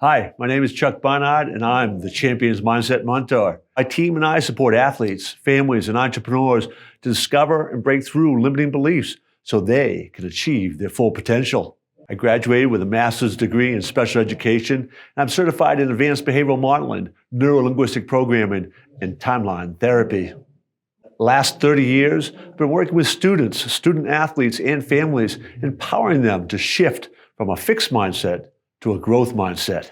Hi, my name is Chuck Barnard, and I'm the Champions Mindset Mentor. My team and I support athletes, families, and entrepreneurs to discover and break through limiting beliefs so they can achieve their full potential. I graduated with a master's degree in special education, and I'm certified in advanced behavioral modeling, neuro-linguistic programming, and timeline therapy. Last 30 years, I've been working with students, student athletes, and families, empowering them to shift from a fixed mindset to a growth mindset.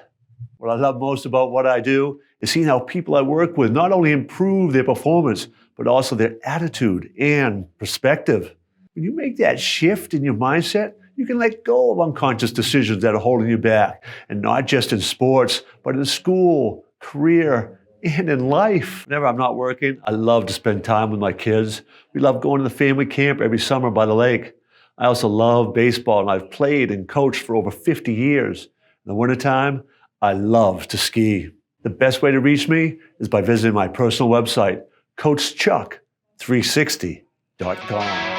What I love most about what I do is seeing how people I work with not only improve their performance, but also their attitude and perspective. When you make that shift in your mindset, you can let go of unconscious decisions that are holding you back, and not just in sports, but in school, career, and in life. Whenever I'm not working, I love to spend time with my kids. We love going to the family camp every summer by the lake. I also love baseball, and I've played and coached for over 50 years. In the wintertime, I love to ski. The best way to reach me is by visiting my personal website, CoachChuck360.com.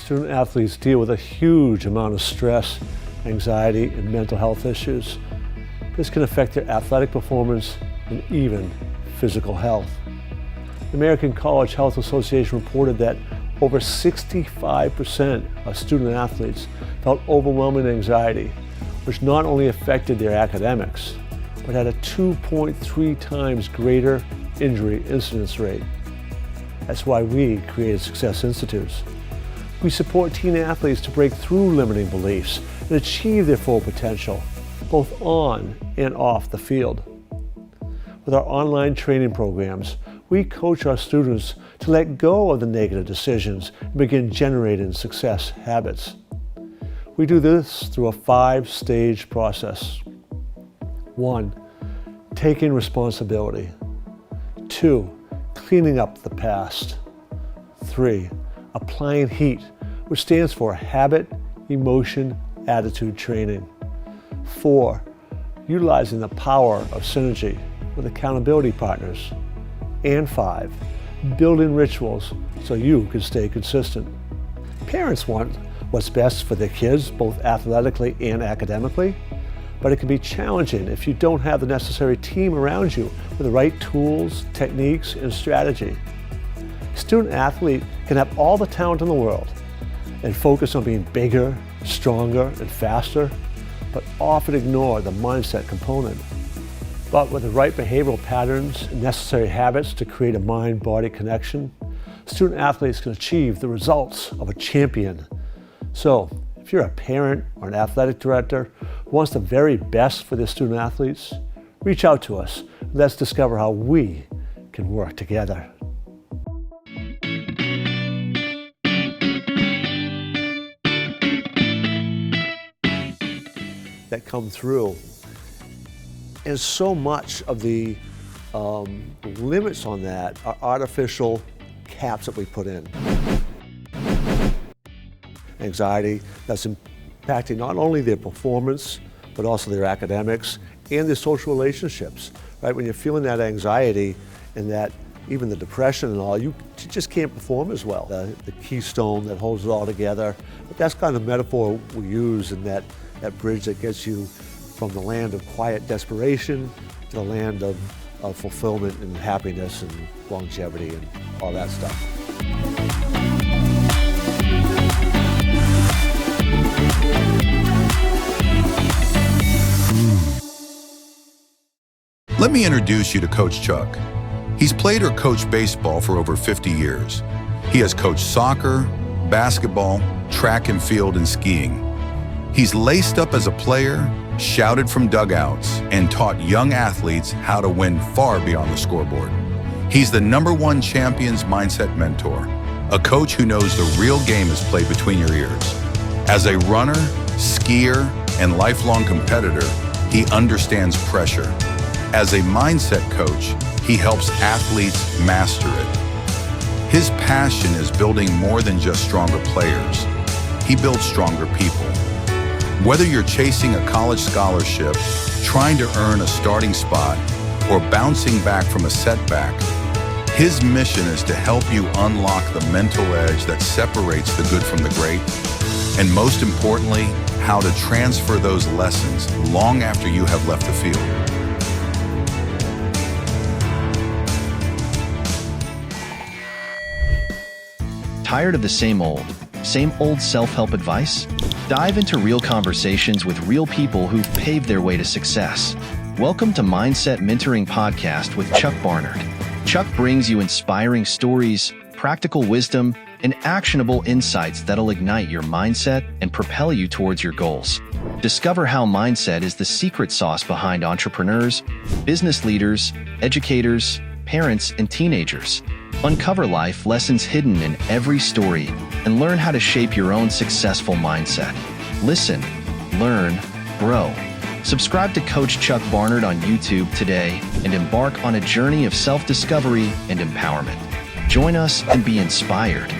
Student athletes deal with a huge amount of stress, anxiety, and mental health issues. This can affect their athletic performance and even physical health. The American College Health Association reported that over 65% of student athletes felt overwhelming anxiety, which not only affected their academics, but had a 2.3 times greater injury incidence rate. That's why we created Success Institutes. We support teen athletes to break through limiting beliefs and achieve their full potential, both on and off the field. With our online training programs, we coach our students to let go of the negative decisions and begin generating success habits. We do this through a 5-stage process. 1, taking responsibility. 2, cleaning up the past. 3, applying HEAT, which stands for Habit, Emotion, Attitude Training. 4, utilizing the power of synergy with accountability partners. And 5, building rituals so you can stay consistent. Parents want what's best for their kids, both athletically and academically, but it can be challenging if you don't have the necessary team around you with the right tools, techniques, and strategy. Student athlete can have all the talent in the world and focus on being bigger, stronger, and faster, but often ignore the mindset component. But with the right behavioral patterns and necessary habits to create a mind-body connection, student athletes can achieve the results of a champion. So, if you're a parent or an athletic director who wants the very best for their student athletes, reach out to us. Let's discover how we can work together. That come through. And so much of the limits on that are artificial caps that we put in. Anxiety that's impacting not only their performance, but also their academics and their social relationships, right? When you're feeling that anxiety and that even the depression and all, you just can't perform as well. The keystone that holds it all together. But that's kind of the metaphor we use in that bridge that gets you from the land of quiet desperation to the land of fulfillment and happiness and longevity and all that stuff. Let me introduce you to Coach Chuck. He's played or coached baseball for over 50 years. He has coached soccer, basketball, track and field, and skiing. He's laced up as a player, shouted from dugouts, and taught young athletes how to win far beyond the scoreboard. He's the #1 Champions Mindset Mentor, a coach who knows the real game is played between your ears. As a runner, skier, and lifelong competitor, he understands pressure. As a mindset coach, he helps athletes master it. His passion is building more than just stronger players. He builds stronger people. Whether you're chasing a college scholarship, trying to earn a starting spot, or bouncing back from a setback, his mission is to help you unlock the mental edge that separates the good from the great, and most importantly, how to transfer those lessons long after you have left the field. Tired of the same old self-help advice? Dive into real conversations with real people who've paved their way to success. Welcome to Mindset Mentoring Podcast with Chuck Barnard. Chuck brings you inspiring stories, practical wisdom, and actionable insights that'll ignite your mindset and propel you towards your goals. Discover how mindset is the secret sauce behind entrepreneurs, business leaders, educators, parents, and teenagers. Uncover life lessons hidden in every story and learn how to shape your own successful mindset. Listen, learn, grow. Subscribe to Coach Chuck Barnard on YouTube today and embark on a journey of self-discovery and empowerment. Join us and be inspired.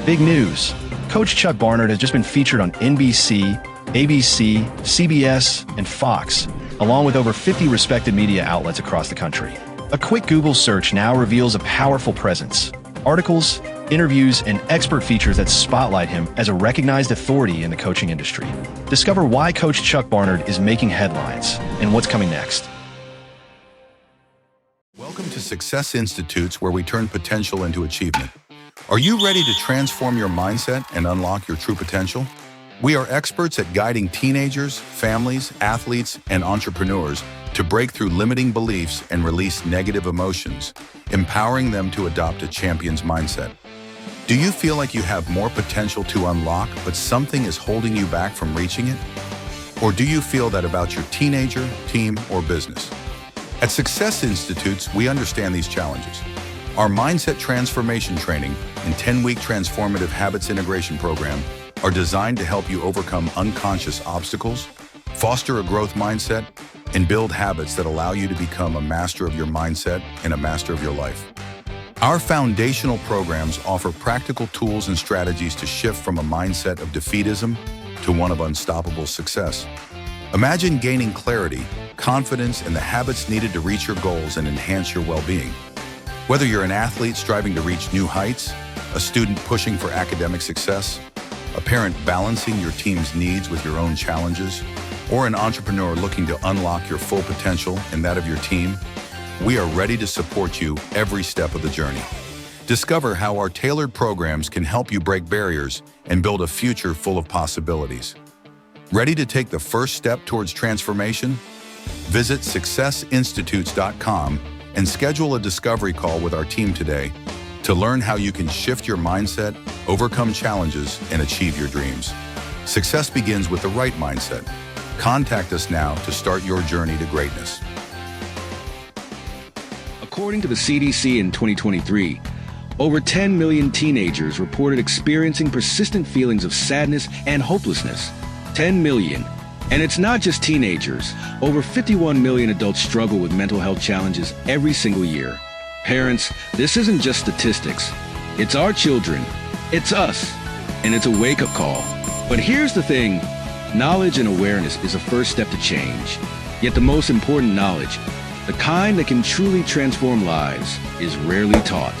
Big news! Coach Chuck Barnard has just been featured on NBC, ABC, CBS, and Fox, along with over 50 respected media outlets across the country. A quick Google search now reveals a powerful presence. Articles, interviews, and expert features that spotlight him as a recognized authority in the coaching industry. Discover why Coach Chuck Barnard is making headlines and what's coming next. Welcome to Success Institutes, where we turn potential into achievement. Are you ready to transform your mindset and unlock your true potential? We are experts at guiding teenagers, families, athletes, and entrepreneurs to break through limiting beliefs and release negative emotions, empowering them to adopt a champion's mindset. Do you feel like you have more potential to unlock, but something is holding you back from reaching it? Or do you feel that about your teenager, team, or business? At Success Institutes, we understand these challenges. Our Mindset Transformation Training and 10-week Transformative Habits Integration Program are designed to help you overcome unconscious obstacles, foster a growth mindset, and build habits that allow you to become a master of your mindset and a master of your life. Our foundational programs offer practical tools and strategies to shift from a mindset of defeatism to one of unstoppable success. Imagine gaining clarity, confidence, and the habits needed to reach your goals and enhance your well-being. Whether you're an athlete striving to reach new heights, a student pushing for academic success, a parent balancing your team's needs with your own challenges, or an entrepreneur looking to unlock your full potential and that of your team, we are ready to support you every step of the journey. Discover how our tailored programs can help you break barriers and build a future full of possibilities. Ready to take the first step towards transformation? Visit successinstitutes.com and schedule a discovery call with our team today to learn how you can shift your mindset, overcome challenges, and achieve your dreams. Success begins with the right mindset. Contact us now to start your journey to greatness. According to the CDC in 2023, over 10 million teenagers reported experiencing persistent feelings of sadness and hopelessness. 10 million. And it's not just teenagers. Over 51 million adults struggle with mental health challenges every single year. Parents, this isn't just statistics. It's our children. It's us. And it's a wake-up call. But here's the thing. Knowledge and awareness is a first step to change. Yet the most important knowledge, the kind that can truly transform lives, is rarely taught.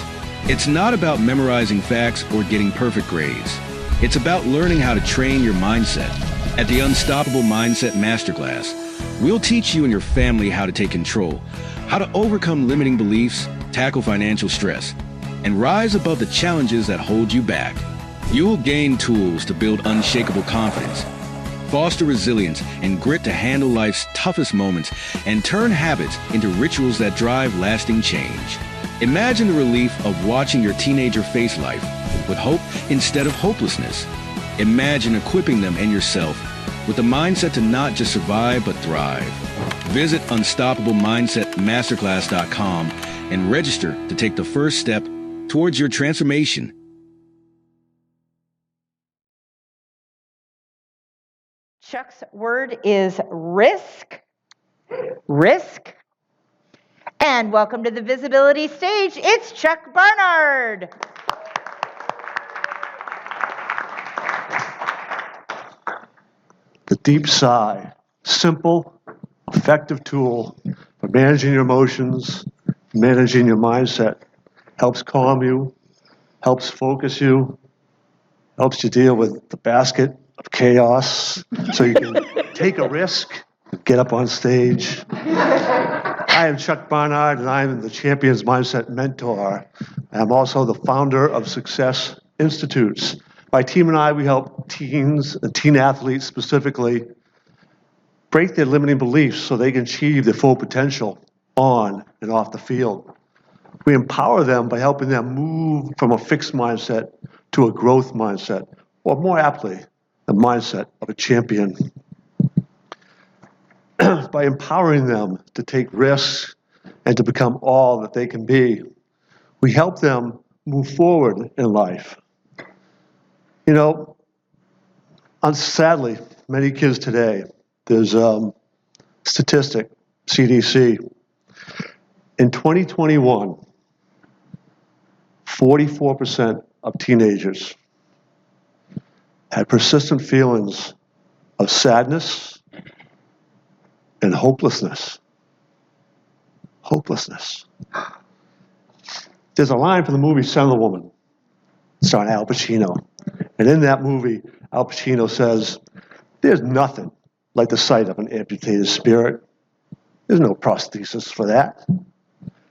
It's not about memorizing facts or getting perfect grades. It's about learning how to train your mindset. At the Unstoppable Mindset Masterclass, we'll teach you and your family how to take control, how to overcome limiting beliefs, tackle financial stress, and rise above the challenges that hold you back. You will gain tools to build unshakable confidence, foster resilience and grit to handle life's toughest moments, and turn habits into rituals that drive lasting change. Imagine the relief of watching your teenager face life with hope instead of hopelessness. Imagine equipping them and yourself with the mindset to not just survive, but thrive. Visit unstoppablemindsetmasterclass.com and register to take the first step towards your transformation. Chuck's word is risk. Risk. And welcome to the visibility stage. It's Chuck Barnard. The deep sigh, simple, effective tool for managing your emotions, managing your mindset, helps calm you, helps focus you, helps you deal with the basket of chaos so you can take a risk, get up on stage. I am Chuck Barnard, and I am the Champions Mindset Mentor. I'm also the founder of Success Institutes. My team and I, we help teens and teen athletes specifically break their limiting beliefs so they can achieve their full potential on and off the field. We empower them by helping them move from a fixed mindset to a growth mindset, or more aptly, the mindset of a champion. By empowering them to take risks and to become all that they can be, we help them move forward in life. You know, sadly, many kids today, there's a statistic, CDC, in 2021, 44% of teenagers had persistent feelings of sadness and hopelessness. Hopelessness. There's a line from the movie Son of the Woman, starring Al Pacino. And in that movie, Al Pacino says, there's nothing like the sight of an amputated spirit. There's no prosthesis for that. And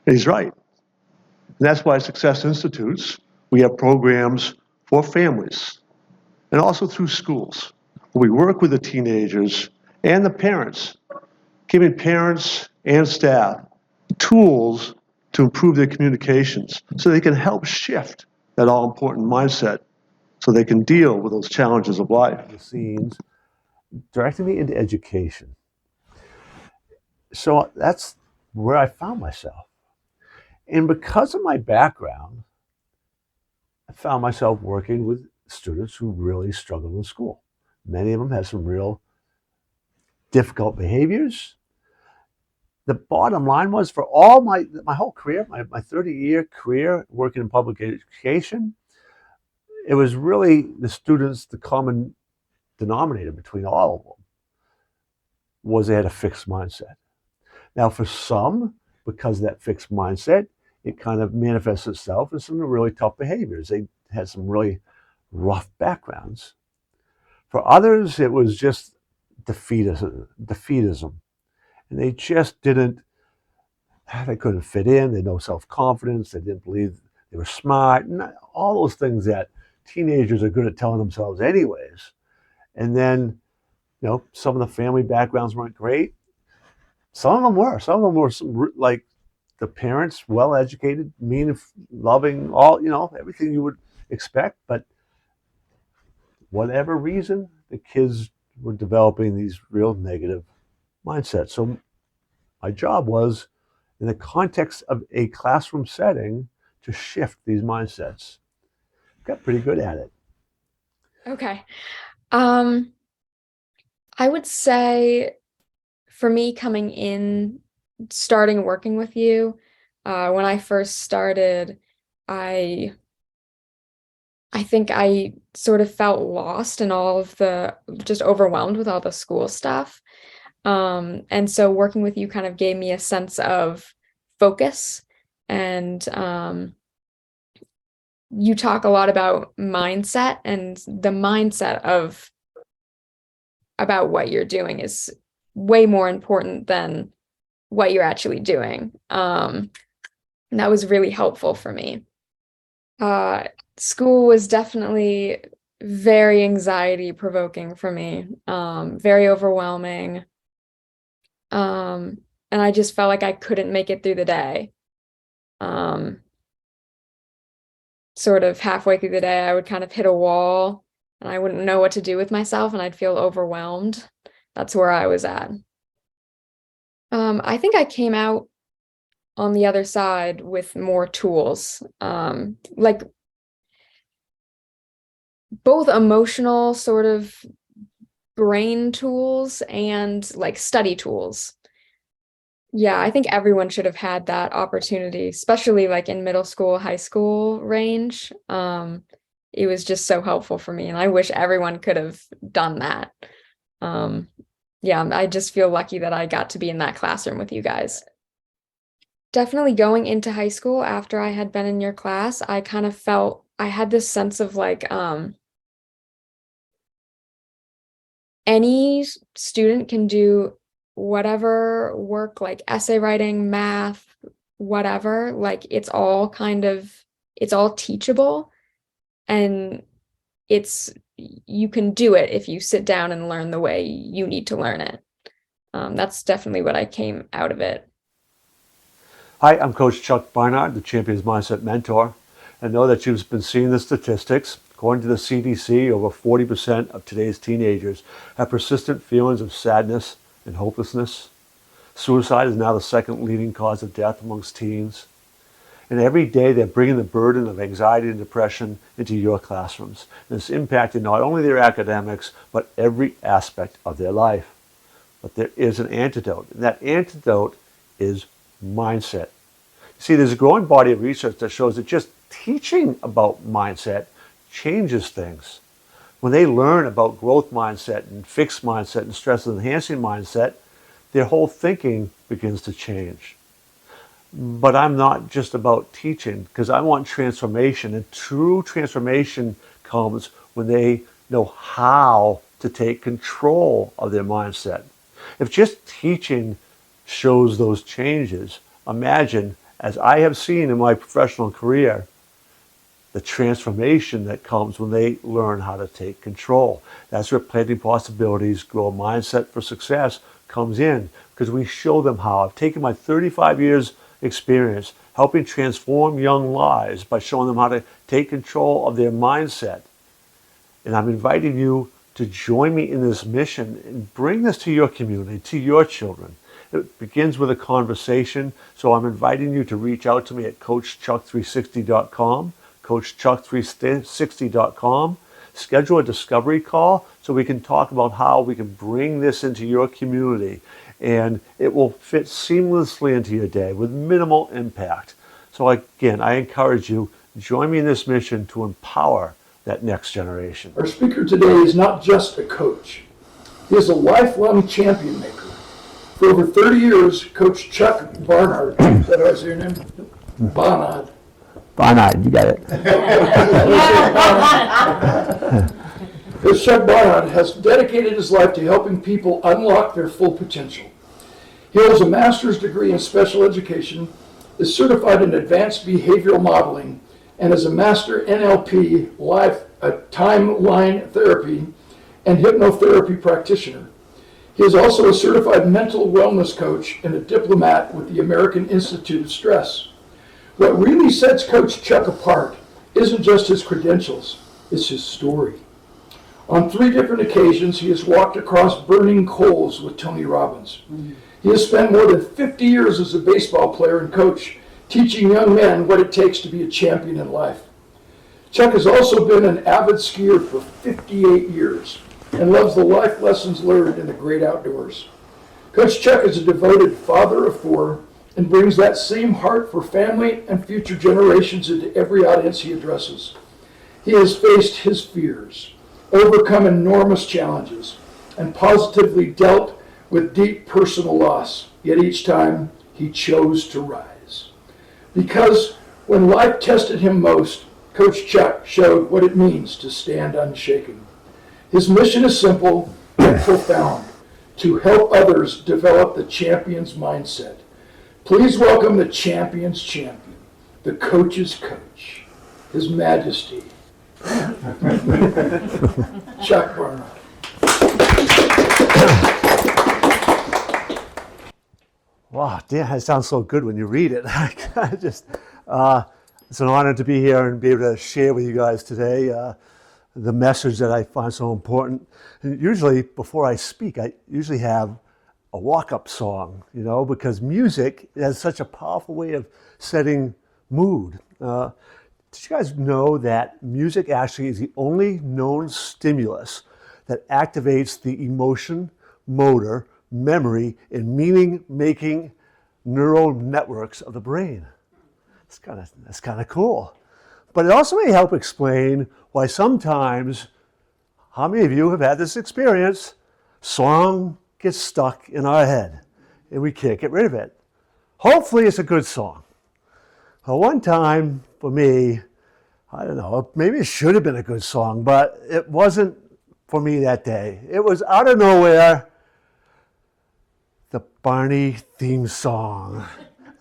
he's right. And that's why at Success Institutes, we have programs for families and also through schools. We work with the teenagers and the parents, giving parents and staff tools to improve their communications so they can help shift that all-important mindset so they can deal with those challenges of life. The scenes directing me into education. So that's where I found myself. And because of my background, I found myself working with students who really struggled in school. Many of them had some real difficult behaviors. The bottom line was, for all my whole career, my 30-year career working in public education, it was really the students, the common denominator between all of them was they had a fixed mindset. Now, for some, because of that fixed mindset, it kind of manifests itself in some really tough behaviors. They had some really rough backgrounds. For others, it was just defeatism. And they just they couldn't fit in, they had no self-confidence, they didn't believe they were smart, and all those things that teenagers are good at telling themselves anyways. And then, you know, some of the family backgrounds weren't great. Some of them were like the parents, well-educated, mean, loving, all, you know, everything you would expect. But whatever reason, the kids were developing these real negative mindsets. So my job was, in the context of a classroom setting, to shift these mindsets. Got pretty good at it. Okay. I would say for me coming in, starting working with you, when I first started, I think I sort of felt lost in all of just overwhelmed with all the school stuff. And so working with you kind of gave me a sense of focus, and you talk a lot about mindset, and the mindset about what you're doing is way more important than what you're actually doing. And that was really helpful for me. School was definitely very anxiety provoking for me, very overwhelming. And I just felt like I couldn't make it through the day. Sort of halfway through the day, I would kind of hit a wall and I wouldn't know what to do with myself and I'd feel overwhelmed. That's where I was at. I think I came out on the other side with more tools, like both emotional sort of brain tools and like study tools. Yeah, I think everyone should have had that opportunity, especially like in middle school, high school range. It was just so helpful for me, and I wish everyone could have done that. Yeah, I just feel lucky that I got to be in that classroom with you guys. Definitely going into high school after I had been in your class, I kind of felt I had this sense of like, any student can do whatever work, like essay writing, math, whatever, like it's all teachable, and you can do it if you sit down and learn the way you need to learn it. That's definitely what I came out of it. Hi, I'm Coach Chuck Barnard, the Champions Mindset Mentor, and know that you've been seeing the statistics. According to the CDC, over 40% of today's teenagers have persistent feelings of sadness and hopelessness. Suicide is now the second leading cause of death amongst teens. And every day they're bringing the burden of anxiety and depression into your classrooms. And it's impacting not only their academics, but every aspect of their life. But there is an antidote, and that antidote is mindset. See, there's a growing body of research that shows that just teaching about mindset changes things. When they learn about growth mindset and fixed mindset and stress enhancing mindset, their whole thinking begins to change. But I'm not just about teaching, because I want transformation, and true transformation comes when they know how to take control of their mindset. If just teaching shows those changes, imagine, as I have seen in my professional career, the transformation that comes when they learn how to take control. That's where Planting Possibilities, Grow a Mindset for Success comes in, because we show them how. I've taken my 35 years experience helping transform young lives by showing them how to take control of their mindset. And I'm inviting you to join me in this mission and bring this to your community, to your children. It begins with a conversation, so I'm inviting you to reach out to me at CoachChuck360.com, CoachChuck360.com. Schedule a discovery call so we can talk about how we can bring this into your community, and it will fit seamlessly into your day with minimal impact. So again, I encourage you, join me in this mission to empower that next generation. Our speaker today is not just a coach. He is a lifelong champion maker. For over 30 years, Coach Chuck Barnard, is that how I say your name? Barnard. Barnard, you got it. Coach Chuck Barnard has dedicated his life to helping people unlock their full potential. He holds a master's degree in special education, is certified in advanced behavioral modeling, and is a master NLP, timeline therapy, and hypnotherapy practitioner. He is also a certified mental wellness coach and a diplomat with the American Institute of Stress. What really sets Coach Chuck apart isn't just his credentials, it's his story. On 3 different occasions, he has walked across burning coals with Tony Robbins. He has spent more than 50 years as a baseball player and coach, teaching young men what it takes to be a champion in life. Chuck has also been an avid skier for 58 years and loves the life lessons learned in the great outdoors. Coach Chuck is a devoted father of 4 and brings that same heart for family and future generations into every audience he addresses. He has faced his fears, overcome enormous challenges, and positively dealt with deep personal loss, yet each time he chose to rise. Because when life tested him most, Coach Chuck showed what it means to stand unshaken. His mission is simple and profound: to help others develop the champion's mindset. Please welcome the champion's champion, the coach's coach, His Majesty, Chuck Barnard. Wow, damn, it sounds so good when you read it. It's an honor to be here and be able to share with you guys today the message that I find so important. And usually, before I speak, I usually have a walk-up song, because music has such a powerful way of setting mood. Did you guys know that music actually is the only known stimulus that activates the emotion, motor, memory, and meaning-making neural networks of the brain? That's kind of cool. But it also may help explain why sometimes, how many of you have had this experience, song gets stuck in our head and we can't get rid of it. Hopefully it's a good song. One time for me, I don't know, maybe it should have been a good song, but it wasn't for me that day. It was out of nowhere, the Barney theme song.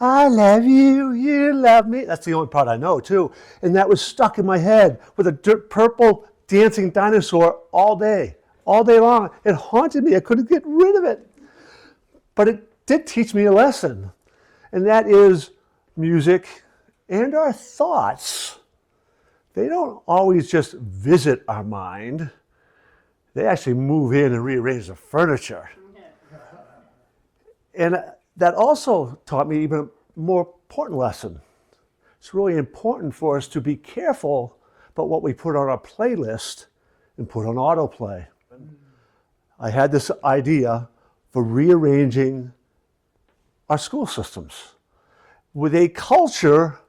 I love you, you love me. That's the only part I know too. And that was stuck in my head with a purple dancing dinosaur all day long. It haunted me. I couldn't get rid of it. But it did teach me a lesson. And that is music and our thoughts. They don't always just visit our mind. They actually move in and rearrange the furniture. And that also taught me even a more important lesson. It's really important for us to be careful about what we put on our playlist and put on autoplay. I had this idea for rearranging our school systems with a culture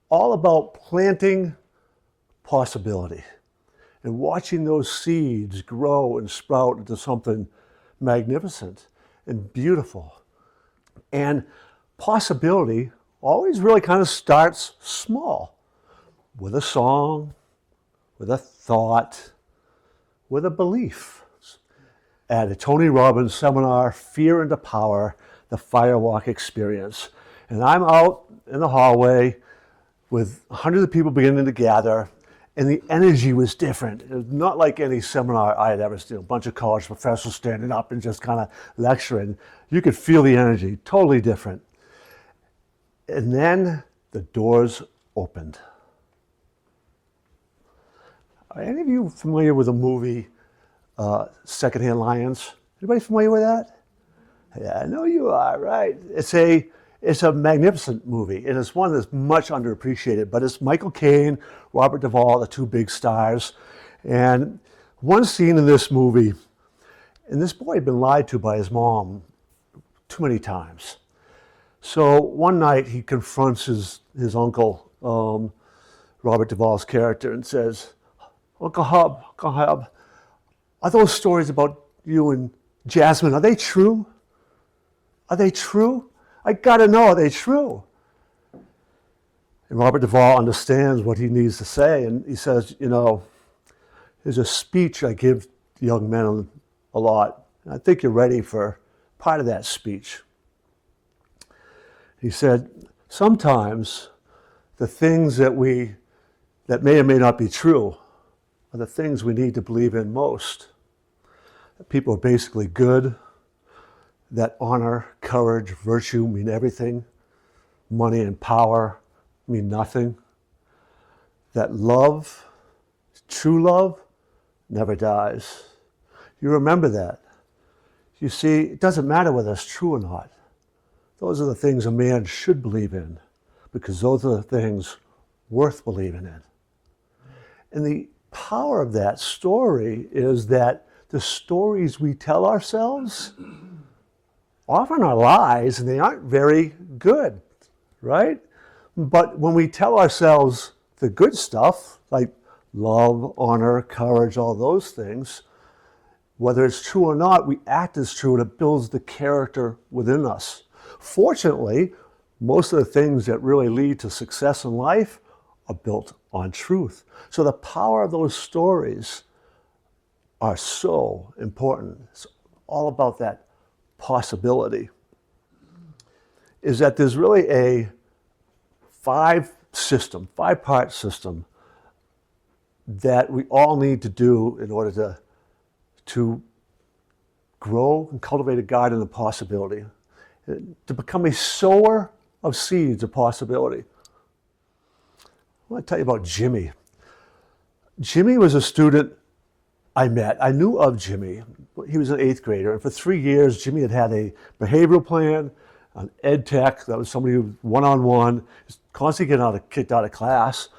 all about planting possibility and watching those seeds grow and sprout into something magnificent and beautiful. And possibility always really kind of starts small, with a song, with a thought, with a belief. At a Tony Robbins seminar, Fear into Power, the Firewalk Experience. And I'm out in the hallway with hundreds of people beginning to gather, and the energy was different. It was not like any seminar I had ever seen, a bunch of college professors standing up and just kind of lecturing. You could feel the energy, totally different. And then the doors opened. Are any of you familiar with the movie Secondhand Lions? Anybody familiar with that? Yeah, I know you are, right? It's a magnificent movie, and it's one that's much underappreciated, but it's Michael Caine, Robert Duvall, the two big stars. And one scene in this movie, and this boy had been lied to by his mom too many times. So one night he confronts his uncle, Robert Duvall's character, and says, Uncle Hub, are those stories about you and Jasmine, are they true? Are they true? I gotta know, are they true? And Robert Duvall understands what he needs to say, and he says, there's a speech I give young men a lot, and I think you're ready for part of that speech. He said, sometimes the things that may or may not be true are the things we need to believe in most. That people are basically good, that honor, courage, virtue mean everything, money and power mean nothing, that love, true love, never dies. You remember that. You see, it doesn't matter whether it's true or not. Those are the things a man should believe in, because those are the things worth believing in. And the power of that story is that the stories we tell ourselves often are lies, and they aren't very good, right? But when we tell ourselves the good stuff, like love, honor, courage, all those things, whether it's true or not, we act as true, and it builds the character within us. Fortunately, most of the things that really lead to success in life are built on truth. So the power of those stories are so important. It's all about that possibility. Is that there's really a five-part system that we all need to do in order to grow and cultivate a garden of possibility, to become a sower of seeds of possibility. I want to tell you about Jimmy. Jimmy was a student I met. I knew of Jimmy. He was an 8th grader, and for 3 years, Jimmy had a behavioral plan, an ed tech, that was somebody who one-on-one, constantly getting kicked out of class.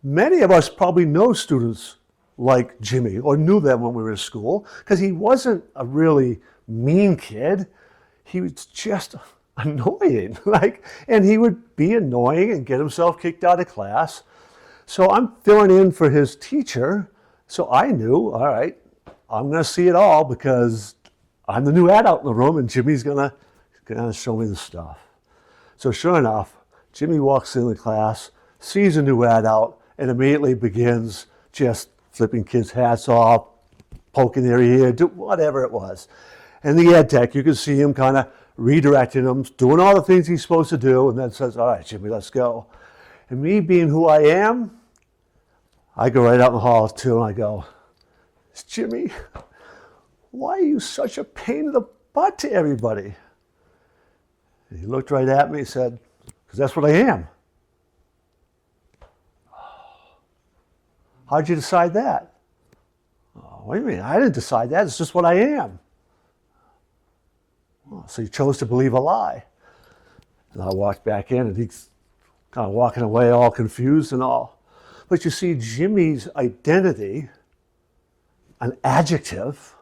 Many of us probably know students like Jimmy, or knew them when we were in school, because he wasn't a really mean kid. He was just annoying, and he would be annoying and get himself kicked out of class. So I'm filling in for his teacher, so I knew, all right, I'm going to see it all because I'm the new adult in the room, and Jimmy's going to show me the stuff. So sure enough, Jimmy walks in the class, sees a new adult, and immediately begins just flipping kids' hats off, poking their ear, whatever it was. And the ed tech, you can see him kind of redirecting them, doing all the things he's supposed to do, and then says, all right, Jimmy, let's go. And me being who I am, I go right out in the hall too, and I go, Jimmy, why are you such a pain in the butt to everybody? And he looked right at me and said, because that's what I am. How'd you decide that? Oh, what do you mean? I didn't decide that. It's just what I am. Oh, so you chose to believe a lie. And I walked back in, and he's kind of walking away all confused and all. But you see, Jimmy's identity, an adjective,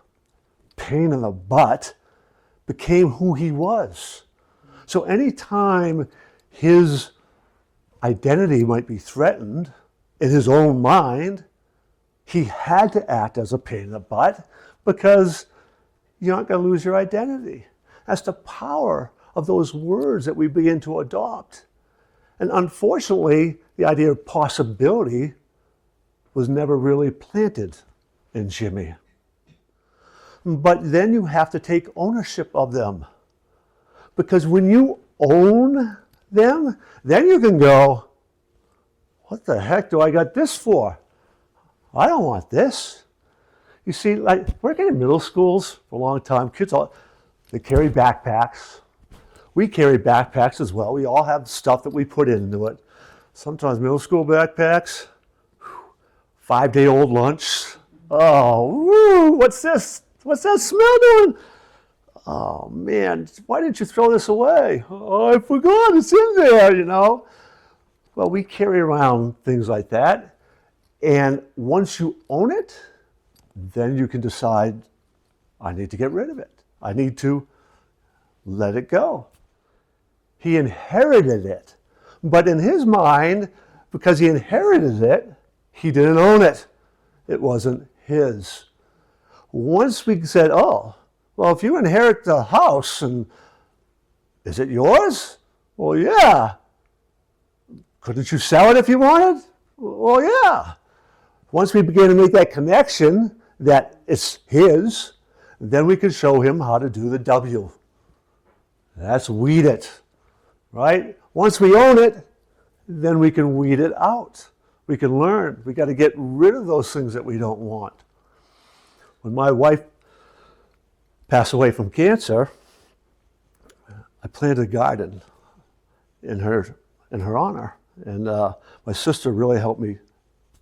pain in the butt, became who he was. So anytime his identity might be threatened in his own mind, he had to act as a pain in the butt, because you're not going to lose your identity. That's the power of those words that we begin to adopt. And unfortunately, the idea of possibility was never really planted in Jimmy. But then you have to take ownership of them. Because when you own them, then you can go, what the heck do I got this for? I don't want this. You see, working in middle schools for a long time, kids, they carry backpacks. We carry backpacks as well. We all have stuff that we put into it. Sometimes middle school backpacks, 5-day-old lunch. Oh, woo, what's this? What's that smell doing? Oh, man, why didn't you throw this away? Oh, I forgot, it's in there, Well, we carry around things like that. And once you own it, then you can decide, I need to get rid of it. I need to let it go. He inherited it. But in his mind, because he inherited it, he didn't own it. It wasn't his. Once we said, oh, well, if you inherit the house, and is it yours? Well, yeah. Couldn't you sell it if you wanted? Well, yeah. Once we began to make that connection that it's his, then we could show him how to do the W. That's weed it, right? Once we own it, then we can weed it out. We can learn. We got to get rid of those things that we don't want. When my wife passed away from cancer, I planted a garden in her honor. And my sister really helped me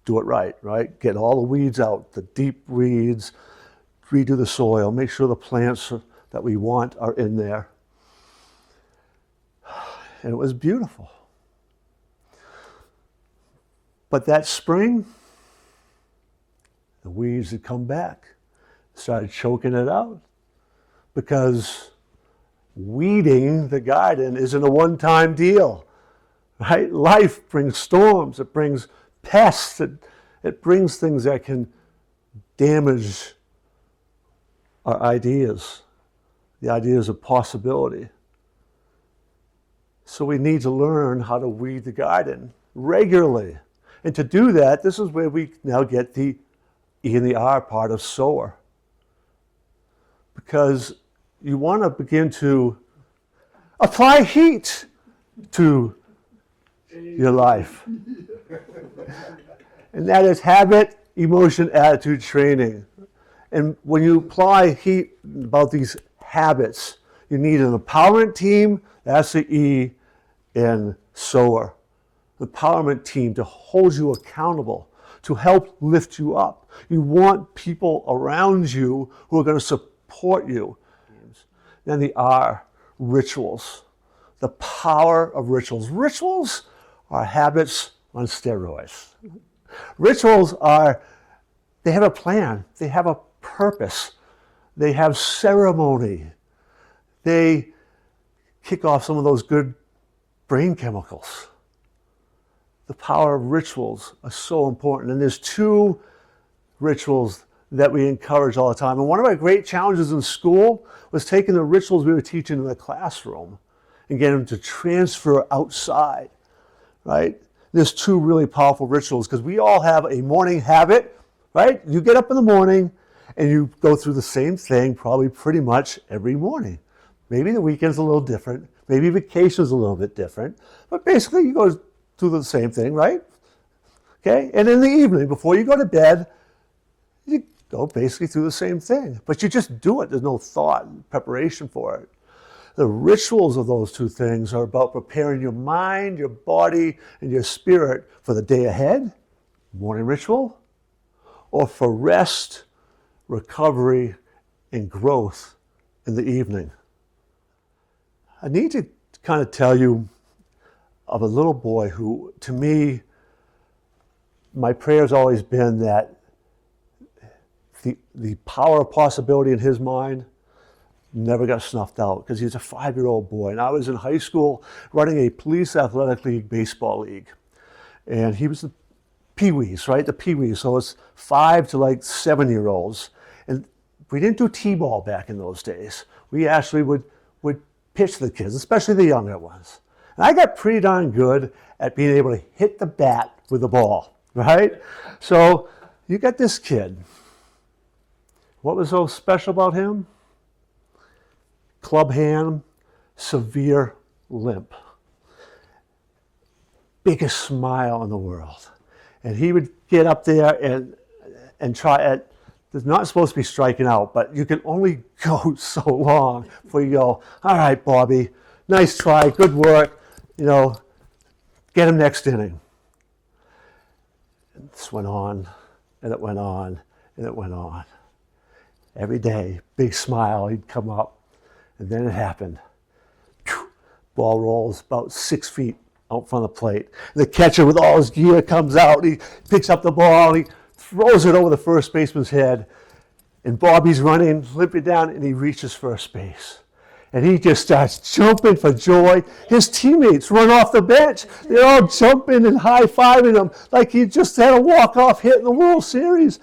do it right? Get all the weeds out, the deep weeds, redo the soil, make sure the plants that we want are in there. And it was beautiful. But that spring, the weeds had come back, started choking it out, because weeding the garden isn't a one-time deal, right? Life brings storms, it brings pests, it brings things that can damage our ideas, the ideas of possibility. So we need to learn how to weed the garden regularly. And to do that, this is where we now get the E and the R part of sower. Because you want to begin to apply heat to your life. And that is have it emotion attitude training. And when you apply about these habits, you need an empowerment team, that's the E in SOAR. The empowerment team to hold you accountable, to help lift you up. You want people around you who are going to support you. Then the R, rituals. The power of rituals. Rituals are habits on steroids. Rituals they have a plan, they have a purpose, they have ceremony. They kick off some of those good brain chemicals. The power of rituals are so important. And there's 2 rituals that we encourage all the time. And one of our great challenges in school was taking the rituals we were teaching in the classroom and getting them to transfer outside, right? There's 2 really powerful rituals because we all have a morning habit, right? You get up in the morning and you go through the same thing probably pretty much every morning. Maybe the weekend's a little different. Maybe vacation's a little bit different. But basically you go through the same thing, right? Okay? And in the evening, before you go to bed, you go basically through the same thing. But you just do it. There's no thought and preparation for it. The rituals of those 2 things are about preparing your mind, your body, and your spirit for the day ahead, morning ritual, or for rest, recovery, and growth in the evening. I need to kind of tell you of a little boy who, to me, my prayer has always been that the power of possibility in his mind never got snuffed out because he's a 5-year-old boy. And I was in high school running a police athletic league baseball league. And he was the Pee-wees, right? The Pee-wees. So it's 5 to like 7-year-olds. And we didn't do T-ball back in those days. We actually would pitch the kids, especially the younger ones. And I got pretty darn good at being able to hit the bat with the ball, right? So you got this kid. What was so special about him? Club hand, severe limp. Biggest smile in the world. And he would get up there and try at, it's not supposed to be striking out, but you can only go so long before you go, all right, Bobby, nice try, good work, get him next inning. And this went on, and it went on, and it went on. Every day, big smile, he'd come up, and then it happened. Ball rolls about 6 feet out front of the plate. The catcher with all his gear comes out, he picks up the ball, he throws it over the first baseman's head, and Bobby's running, limping down, and he reaches first base. And he just starts jumping for joy. His teammates run off the bench. They're all jumping and high-fiving him like he just had a walk-off hit in the World Series.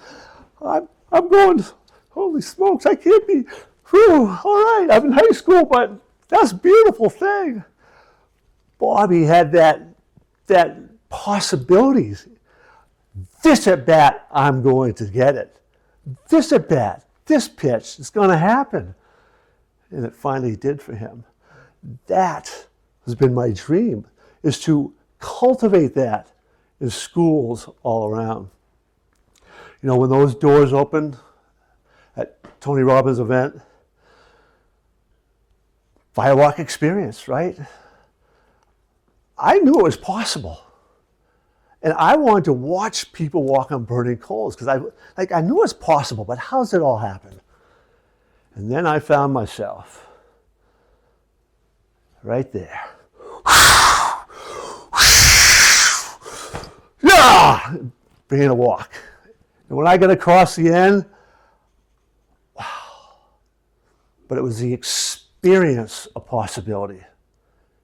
I'm going, holy smokes, I can't be, all right, I'm in high school, but that's a beautiful thing. Bobby had that possibilities. This at bat, I'm going to get it. This at bat, this pitch, it's going to happen. And it finally did for him. That has been my dream, is to cultivate that in schools all around. When those doors opened at Tony Robbins' event, Firewalk experience, right? I knew it was possible. And I wanted to watch people walk on burning coals because I knew it was possible, but how does it all happen? And then I found myself right there. Beginning to walk. And when I got across the end, wow. But it was the experience of possibility. It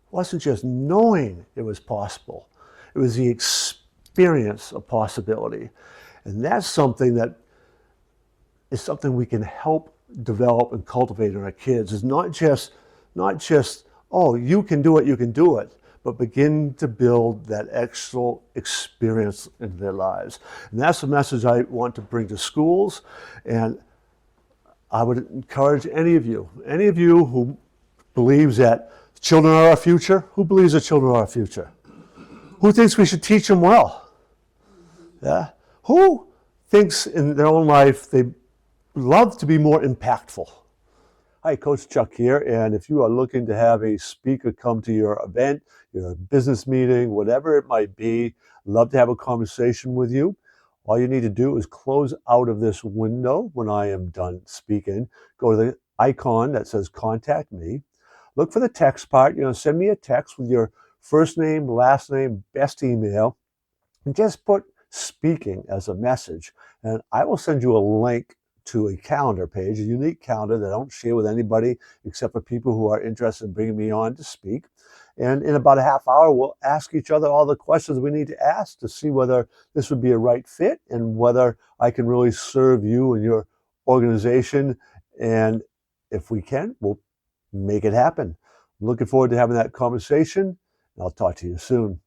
wasn't just knowing it was possible. It was the experience of possibility. And that's something that is something we can help develop and cultivate in our kids. It's not just, oh, you can do it, but begin to build that actual experience in their lives. And that's the message I want to bring to schools. And I would encourage any of you who believes that children are our future, who believes that children are our future? Who thinks we should teach them well? Yeah? Who thinks in their own life they love to be more impactful. Hi, Coach Chuck here, and if you are looking to have a speaker come to your event, your business meeting, whatever it might be, love to have a conversation with you. All you need to do is close out of this window when I am done speaking. Go to the icon that says Contact Me. Look for the text part. Send me a text with your first name, last name, best email, and just put speaking as a message. And I will send you a link to a calendar page, a unique calendar that I don't share with anybody except for people who are interested in bringing me on to speak. And in about a half hour, we'll ask each other all the questions we need to ask to see whether this would be a right fit and whether I can really serve you and your organization. And if we can, we'll make it happen. I'm looking forward to having that conversation. I'll talk to you soon.